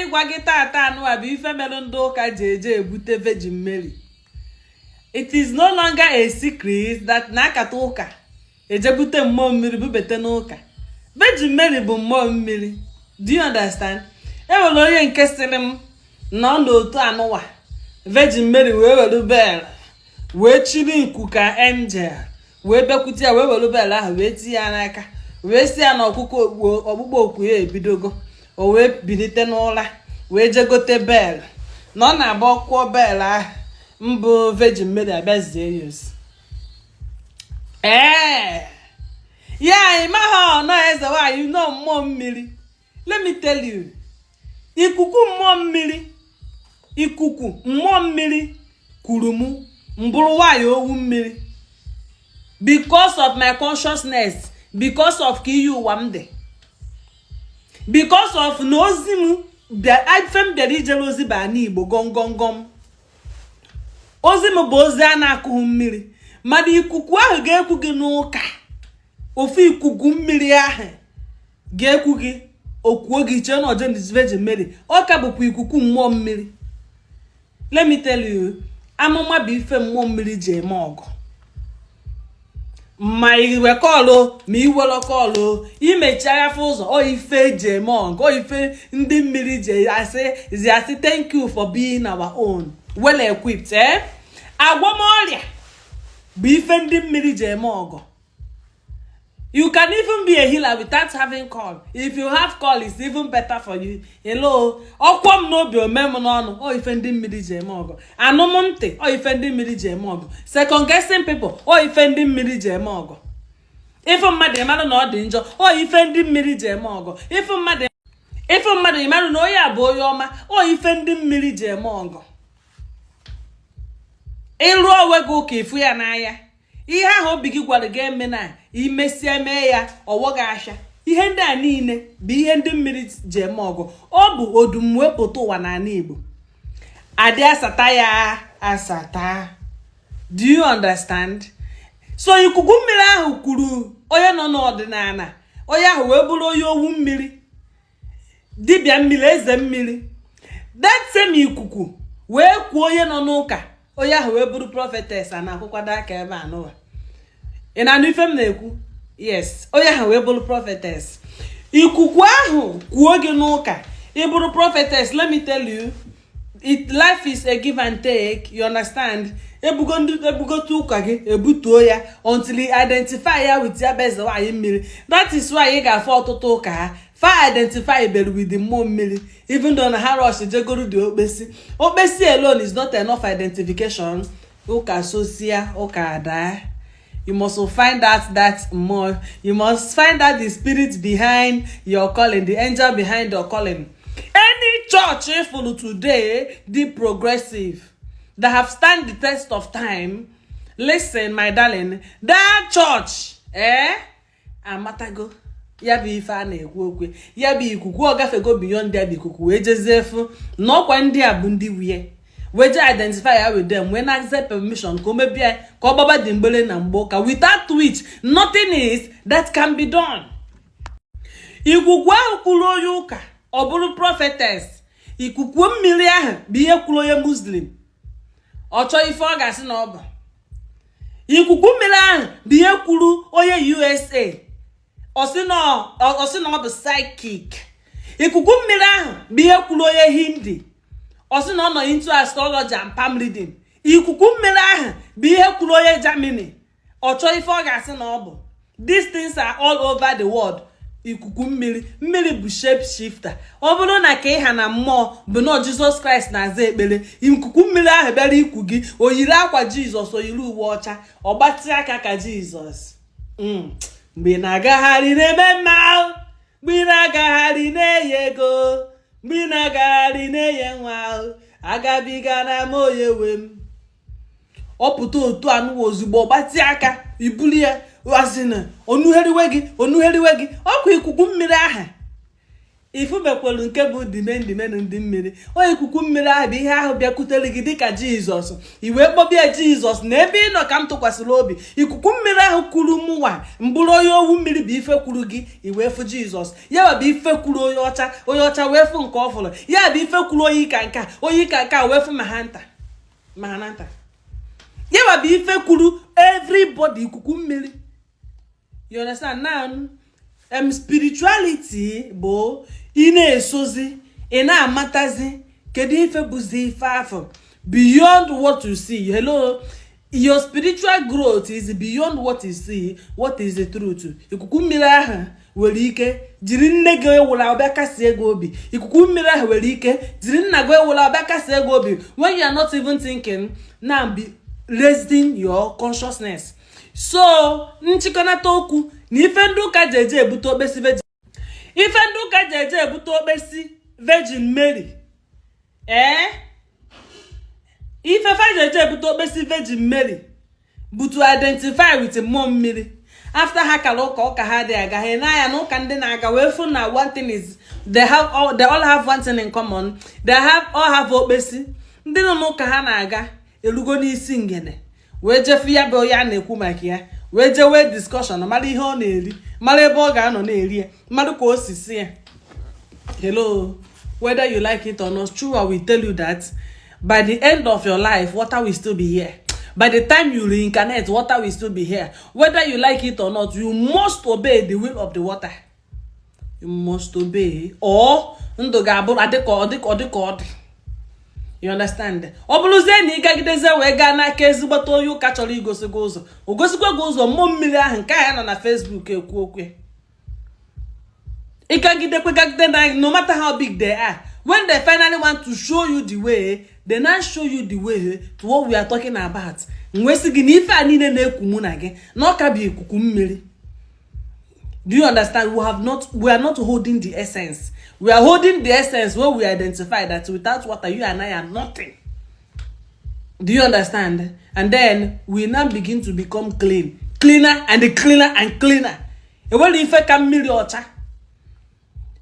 ịgwa gị tata anụwa bụ ife mere ndị ụka ji eje ebute Virgin Mary. It is no longer a secret that na-akata ụka ejebute mmụọ mmiri bubete n'ụka. Virgin Mary bụ mmụọ mmiri. Do you understand? Enwere onye nke sịrị m nọ n'otu anụwa Virgin Mary wee were bel wee chiri nkuka angel wee bekwute ya wee were bel ahụ wee tinye ya n'aka wee si ya na ọkpụkpọ okwu ya ebidogo o wee bilite n'ụra wee jegote bel na ọ na-agba ọkwụkwọ bel ahụ mbụ Virgin Mary abịazie ya ozi. Ya ịmaha ọnọ Ezenwanyi nọ mmụọ mmiri. Let me tell you, ikuku mmụọ mmiri kwuru mụ mbụrụ nwanyị owu mmiri because of my consciousness, because of ka iyi ụwa m dị, because of na ozi m ife m bịara ijere ozi baa n'Igbo gọmgọmgọm. Ozi m bụ ozi a na-akụghị mmiri, mana ikuku ahụ ga-ekwu gị n'ụka. Ofu ikuku mmiri ahụ ga-ekwu gị okwuo gị chee na ọjọọ Virgin Mary. Ọ ka bụkwa ikuku mmụọ mmiri. Let me tell you, amụma bụ ife mmụọ mmiri ji eme ọgụ. Ma iwe kọlụ ma iwere kọlụ imechara afọ ụzọ o ife eji eme ọgụ, o ife ndị mmiri ji asị thank you for being our own, well equipped. Agwọmọrịa bụ ife ndị mmiri ji eme ọgụ. You can even be a healer without having call. If you have call, it's even better for you. Hello. Okwom no be omem n'ọnụ. O ife ndị mmiri ji eme ọgụ. Anụmụntị. O ife ndị mmiri ji eme ọgụ. Second guessing people. O ife ndị mmiri ji eme ọgụ. Ife mmadụ ịmarụ na ọ dị njọ. O ife ndị mmiri ji eme ọgụ. Ife mmadụ ịmarụ na onye a bụ onye ọma. O ife ndị mmiri ji eme ọgụ. Ịlụ onwe gị ụka ifu ya n'anya. Ihe ahụ obi gị gwara gị eme na imesia mee ya ọwọ gị asha. Ihe ndị a niile bụ ihe ndị mmiri ji eme ọgụ. Ọ bụ odum wepụta ụwa n'ala Igbo. Adị asata ya asata. Do you understand? So ikuku mmiri ahụ kwuru onye nọ n'ọdịnala. Onye ahụ wee bụrụ onye owu mmiri. Dibịa mmiri, eze mmiri. That same ikuku wee kwuo onye nọ n'ụka. Onye ahụ wee bụrụ prophetess a na-akwụkwado aka ebe anụwa. Ị na-anụ ife m na-ekwu? Yes. Onye ahụ wee bụrụ prophetess. Ikuku ahụ kwuo gị n'ụka. Ị bụrụ prophetess, let me tell you, life is a give and take. You understand? Ebugote ụka gị, ebutuo ya until you identify ya with ya bụ Ezenwanyi mmiri. That is why ị ga-afọ ọtụtụ ụka ha. Fa identify better with the mmụọ mmiri. Even though na ha rush jegoro the okpesi. Okpesi alone is not enough identification. Ụka sosia, ụka ada. You must find out that more. You must find out the spirit behind your calling, the angel behind your calling. Any church full today, the progressive, that have stand the test of time. Listen, my darling, that church, amatago. Ya bụ ife a na-ekwu okwe. Ya bụ ikuku ọ gafego beyond ya bụ ikuku wee jezefu n'ọkwa ndị a bụ ndị wie. We just identify ya with them. When I accept permission, come be ka ọgbaba dị mgbele na mgboka. Without which, nothing is that can be done. Ikuku ahụ kwuru onye ụka, ọ bụrụ prophetess. Ikuku mmiri ahụ bụ ihe kwuru onye Muslim. Ọ chọọ ife ọ ga-asị na ọ bụ. Ikuku mmiri ahụ bụ ihe kwuru onye USA. Ọ sị na ọ bụ psychic. Ikuku mmiri ahụ bụ ihe kwuru onye Hindi. Ọ sị na ọ nọ into astrology and palm reading. Ikuku mmiri ahụ bụ ihe kwuru onye Germany. Ọ chọọ ife ọ ga-asị na ọ bụ. These things are all over the world. Ikuku mmiri bụ shape shifter. Ọ bụrụ na ka ịha na mmụọ bụ na Jesus Christ na-aza ekpere, ikuku mmiri ahụ bịara ikwu gị, o yiri akwa Jesus, o yiri uwe ọcha, ọ gbatị aka ka Jesus. Mgbe na-agagharị na-eme mma, mgbe na-agagharị na-enye ego, mgbe na-agagharị na-enye nwa, agabiga na m onye we m. Ọ pụta otu anụ ozugbo gbatị aka ibuli ya. Wazina onuheriwe gị ọkwa ikuku mmiri aha. ifu bekwelu nke bụ dimendimenu ndị mmiri onye ikuku mmiri ahụ bụ ihe ahụ bịakutere gị dịka Jizọs iwee kpọbịa Jizọs na ebe ị nọ ka m tụkwasịrị obi. Ikuku mmiri ahụ kwuru mụnwa mbụrụ onye owu mmiri bụ ife kwuru gị iwee fụ Jizọs. Ya bụ ife kwuru onye ọcha wee fụ nke ọ fụrụ. Ya bụ ife kwuru onye ika nka wee fụ mahananta. Ya bụ ife kwuru everybody ikuku mmiri. You understand now? Spirituality bụ ị na-esozi ị na-amatazi kedu ife bụzi ife afọ beyond what you see. Hello, your spiritual growth is beyond what you see. What is the truth? Ikuku mmiri ahụ nwere ike jiri nne gị ewula ọbịa kasie gị obi. Ikuku mmiri ahụ nwere ike jiri nna gị ewula ọbịa kasie gị obi when you are not even thinking. Now be raising your consciousness. So nchịkọnata okwu na ife ndị ụka jeje ebute okpesi Virgin Mary. Ife jeje ebute okpesi Virgin Mary bụ to identify with mmụọ mmiri. After ha kala ụka ha dị aga ha na ya na ụka ndị na-aga wee fụ na one thing is they all have one thing in common. They all have okpesi. Ndị nọ n'ụka ha na-aga elugo n'isi ngene wee jefu ya bụ ya na-ekwu maka ya wee jewe discussion mara ihe ọ na-eri mara ebe ọ ga-anọ na-eri ya mara ka o si si ya. Hello, whether you like it or not, true I will tell you that by the end of your life water will still be here. By the time you reincarnate, water will still be here. Whether you like it or not, you must obey the will of the water. You must obey or ndụ ga-abụrụ adịka. You understand? Ọ bụrụzie na ị gagideze wee gaa n'aka ezigbote onye ụka chọrọ igosi gị ụzọ o gosikwa gị ụzọ mmụọ mmiri ahụ nke ya nọ na Facebook ekwu okwe. Gagide na no matter how big they are, when they finally want to show you the way, they now show you the way to what we are talking about. Nwesi gị na ife a niile na-ekwu mụ na gị na ọka bụ ikuku mmiri. Do you understand? We are not holding the essence. We are holding the essence where we identify that without water, you and I are nothing. Do you understand? And then we now begin to become cleaner and cleaner and cleaner.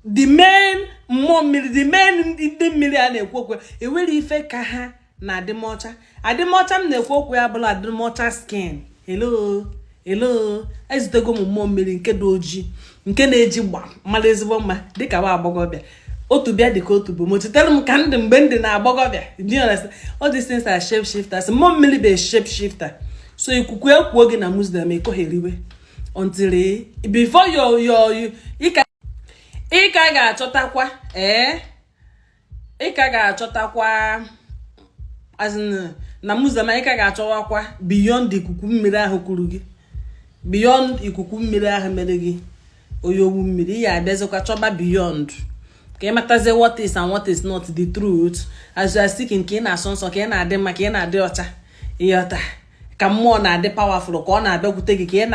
The main ndị mmiri a na-ekwu okwu ewere ife ka ha na adịmọcha m na-ekwu okwu ya bụla adịmọcha skin. Hello, ezitego m mmụọ mmiri nke dị ojii nke na-eji gba mara ezigbo mma dịka wa agbọghọbịa otu bịa dịka otu bụ mochitere m ka ndị mgbe ndị na-agbọghọbịa. Do you understand? All these things are shape shifters. Mmụọ mmiri bụ shape shifter. So ikuku ekwuo gị na Muslim ekogheriwe until before you ị ka ga-achọtakwa as in na Muslim ị ka ga-achọwakwa beyond ikuku mmiri ahụ kwuru gị. Beyond ikuku mmiri ahụ mere gị oyowu mmiri ya abịazikwa chọba beyond ka ị matazie what is and what is not the truth as you are seeking ka ị na-asọ nsọ ka ị na-adị mma ka ị na-adị ọcha ịghọta ka mmụọ na-adị powerful ka ọ na-abịakwute gị ka ị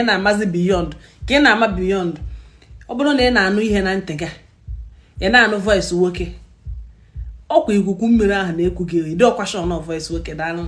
na-amazi beyond ka ị na-ama beyond. Ọ bụrụ na ị na-anụ ihe na ntị gị ị na-anụ voice nwoke ọkwa ikuku mmiri ahụ na-ekwu gị dị ọkwa shọ na voice nwoke daalụ.